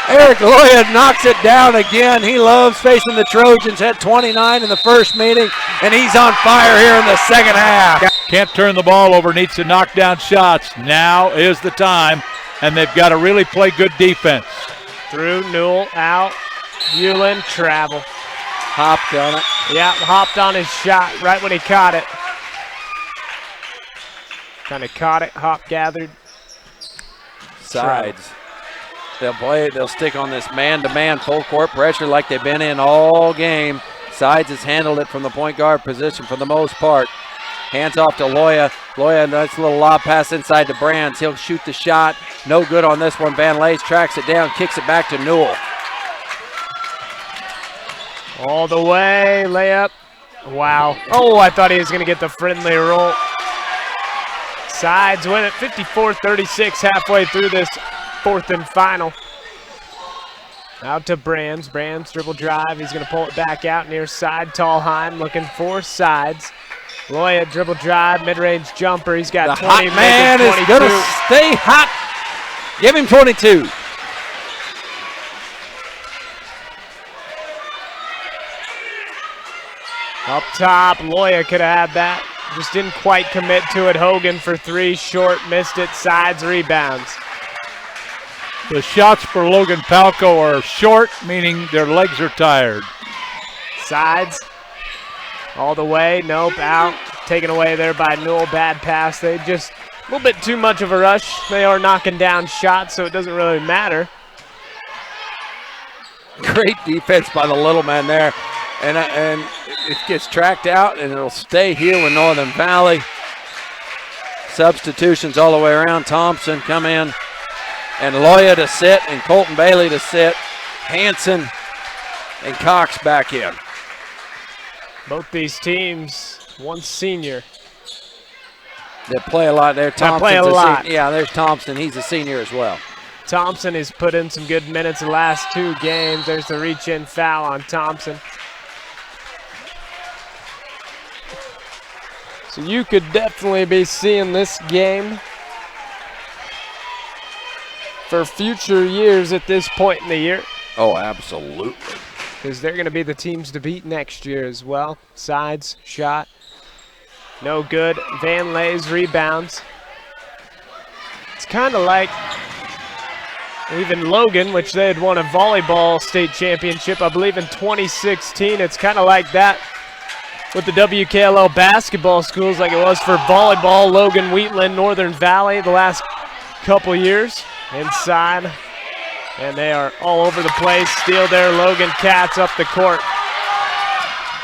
Eric Loya knocks it down again. He loves facing the Trojans. Had 29 in the first meeting, and he's on fire here in the second half. Can't turn the ball over, needs to knock down shots. Now is the time, and they've got to really play good defense. Through, Newell, out. Hewlin, travel. Hopped on it. Yeah, hopped on his shot right when he caught it. Kind of caught it, hop gathered. Sides. They'll play it. They'll stick on this man-to-man full court pressure like they've been in all game. Sides has handled it from the point guard position for the most part. Hands off to Loya. Loya, nice little lob pass inside to Brands. He'll shoot the shot. No good on this one. Van Lays tracks it down, kicks it back to Newell. All the way, layup. Wow. Oh, I thought he was going to get the friendly roll. Sides with it, 54-36 halfway through this 4th and final. Out to Brands. Brands dribble drive. He's going to pull it back out near side. Tallheim looking for Sides. Loya dribble drive, mid-range jumper. He's got The 20. hot man is going to stay hot. Give him 22. Up top, Loya could have had that. Just didn't quite commit to it. Hogan for 3, short, missed it. Sides rebounds. The shots for Logan Palco are short, meaning their legs are tired. Sides. All the way, nope, out. Taken away there by Newell, bad pass. They just a little bit too much of a rush. They are knocking down shots, so it doesn't really matter. Great defense by the little man there. And it gets tracked out, and it'll stay here with Northern Valley. Substitutions all the way around. Thompson come in, and Loya to sit, and Colton Bailey to sit. Hanson and Cox back in. Both these teams, one senior. They play a lot there. Play a lot. Yeah, there's Thompson. He's a senior as well. Thompson has put in some good minutes the last 2 games. There's the reach-in foul on Thompson. So you could definitely be seeing this game for future years at this point in the year. Oh, absolutely. Because they're going to be the teams to beat next year as well. Sides, shot. No good. Van Lay's rebounds. It's kind of like even Logan, which they had won a volleyball state championship, I believe, in 2016. It's kind of like that with the WKLL basketball schools, like it was for volleyball. Logan, Wheatland, Northern Valley the last couple years. Inside, and they are all over the place. Steal there, Logan Katz up the court.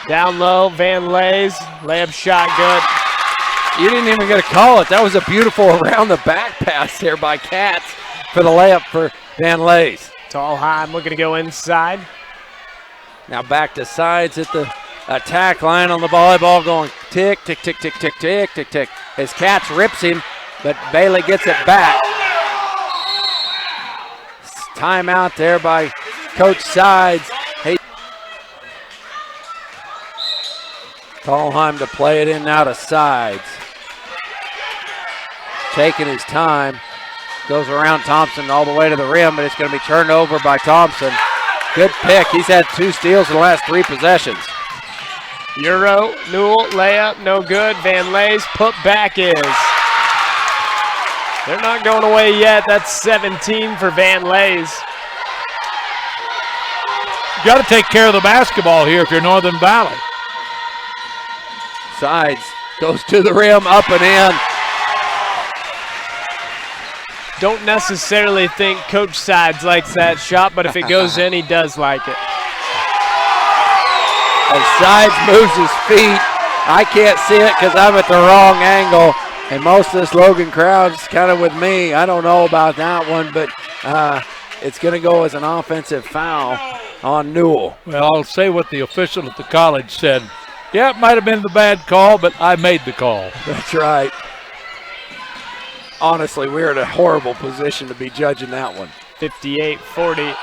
Down low, Van Lay's layup shot good. You didn't even get to call it. That was a beautiful around the back pass there by Katz for the layup for Van Lay's. Tallheim looking to go inside. Now back to Sides at the attack line on the volleyball, going tick, tick, tick, tick, tick, tick, tick, tick. As Katz rips him, but Bailey gets it back. Timeout there by Coach Sides. Hey, Tallheim to play it in now to Sides. Taking his time. Goes around Thompson all the way to the rim, but it's going to be turned over by Thompson. Good pick. He's had 2 steals in the last 3 possessions. Euro, Newell, layup, no good. Van Lay's put back is. They're not going away yet. That's 17 for Van Lay's. You got to take care of the basketball here if you're Northern Valley. Sides goes to the rim, up and in. Don't necessarily think Coach Sides likes that shot, but if it goes in, he does like it. As Sides moves his feet, I can't see it because I'm at the wrong angle. And most of this Logan crowd's kind of with me. I don't know about that one, but it's going to go as an offensive foul on Newell. Well, I'll say what the official at the college said. Yeah, it might have been the bad call, but I made the call. That's right. Honestly, we're in a horrible position to be judging that one. 58-40.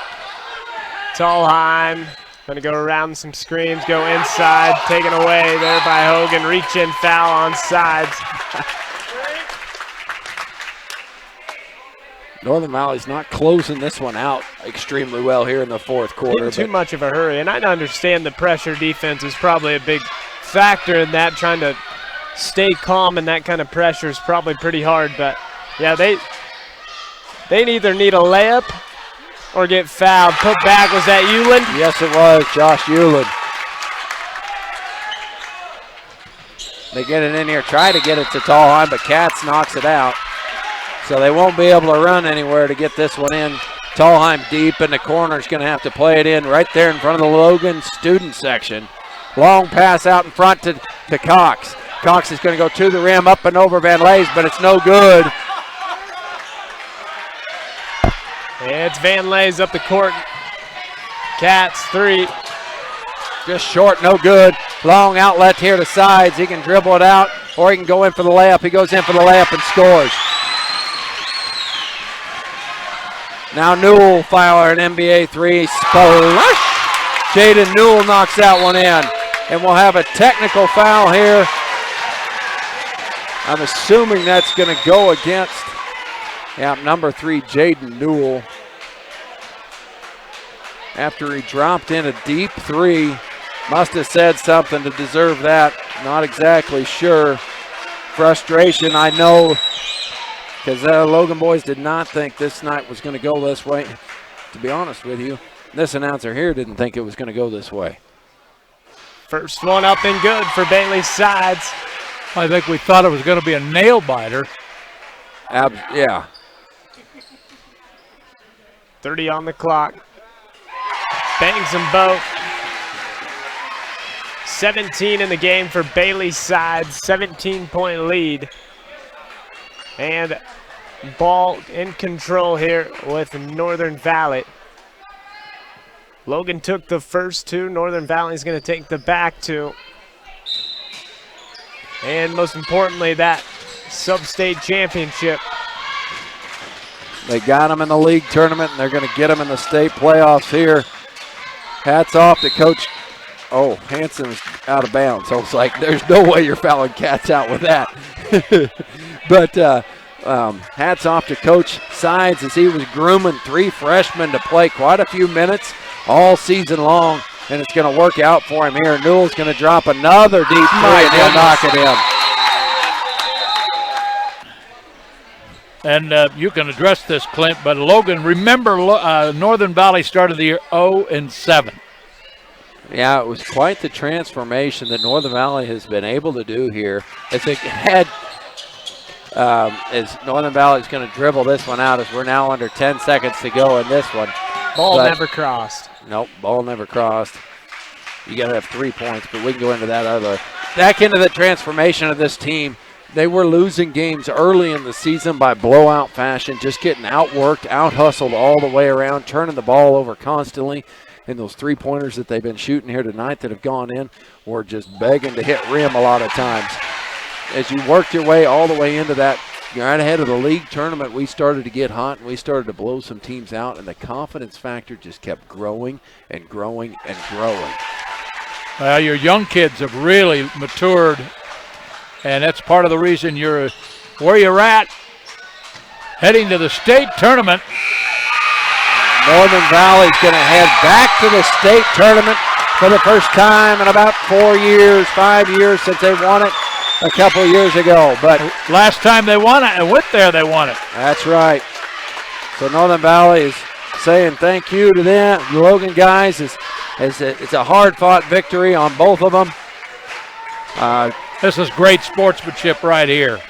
Tallheim going to go around some screens, go inside, taken away there by Hogan. Reach-in foul on Sides. Northern Valley's not closing this one out extremely well here in the 4th quarter. In too much of a hurry, and I understand the pressure defense is probably a big factor in that. Trying to stay calm in that kind of pressure is probably pretty hard, but yeah, they either need a layup or get fouled. Put back, was that Euland? Yes, it was, Josh Euland. They get it in here, try to get it to Tallheim, but Katz knocks it out. So they won't be able to run anywhere to get this one in. Tallheim deep in the corner is going to have to play it in right there in front of the Logan student section. Long pass out in front to Cox. Cox is going to go to the rim, up and over Van Lay's, but it's no good. It's Van Lay's up the court. Katz, 3. Just short, no good. Long outlet here to Sides. He can dribble it out, or he can go in for the layup. He goes in for the layup and scores. Now Newell fire an NBA 3. Splash! Jaden Newell knocks that one in. And we'll have a technical foul here. I'm assuming that's going to go against number 3, Jaden Newell. After he dropped in a deep 3. Must have said something to deserve that. Not exactly sure. Frustration, I know, because Logan boys did not think this night was going to go this way. To be honest with you, this announcer here didn't think it was going to go this way. First one up and good for Bailey Sides. I think we thought it was going to be a nail biter. Yeah. 30 on the clock. Bangs them both. 17 in the game for Bailey Sides. 17-point lead. And ball in control here with Northern Valley. Logan took the first two. Northern Valley's going to take the back two. And most importantly, that sub-state championship. They got them in the league tournament, and they're going to get them in the state playoffs here. Hats off to Coach. Oh, Hanson's out of bounds. So it's like, there's no way you're fouling cats out with that. But hats off to Coach Sides as he was grooming 3 freshmen to play quite a few minutes all season long, and it's going to work out for him here. Newell's going to drop another deep three, and he'll knock it in. And you can address this, Clint, but Logan, remember Northern Valley started the year 0-7. Yeah, it was quite the transformation that Northern Valley has been able to do here. As Northern Valley is going to dribble this one out as we're now under 10 seconds to go in this one. Ball never crossed. Nope, ball never crossed. You got to have 3 points, but we can go into that other. Back into the transformation of this team. They were losing games early in the season by blowout fashion, just getting outworked, out-hustled all the way around, turning the ball over constantly. And those 3-pointers that they've been shooting here tonight that have gone in were just begging to hit rim a lot of times. As you worked your way all the way into that, right ahead of the league tournament, we started to get hot and we started to blow some teams out, and the confidence factor just kept growing and growing and growing. Well, your young kids have really matured, and that's part of the reason you're where you're at, heading to the state tournament. Northern Valley's going to head back to the state tournament for the first time in about 5 years since they won it a couple of years ago. But last time they won it and went there, they won it. That's right. So Northern Valley is saying thank you to them, the Logan guys. It's a hard-fought victory on both of them. This is great sportsmanship right here.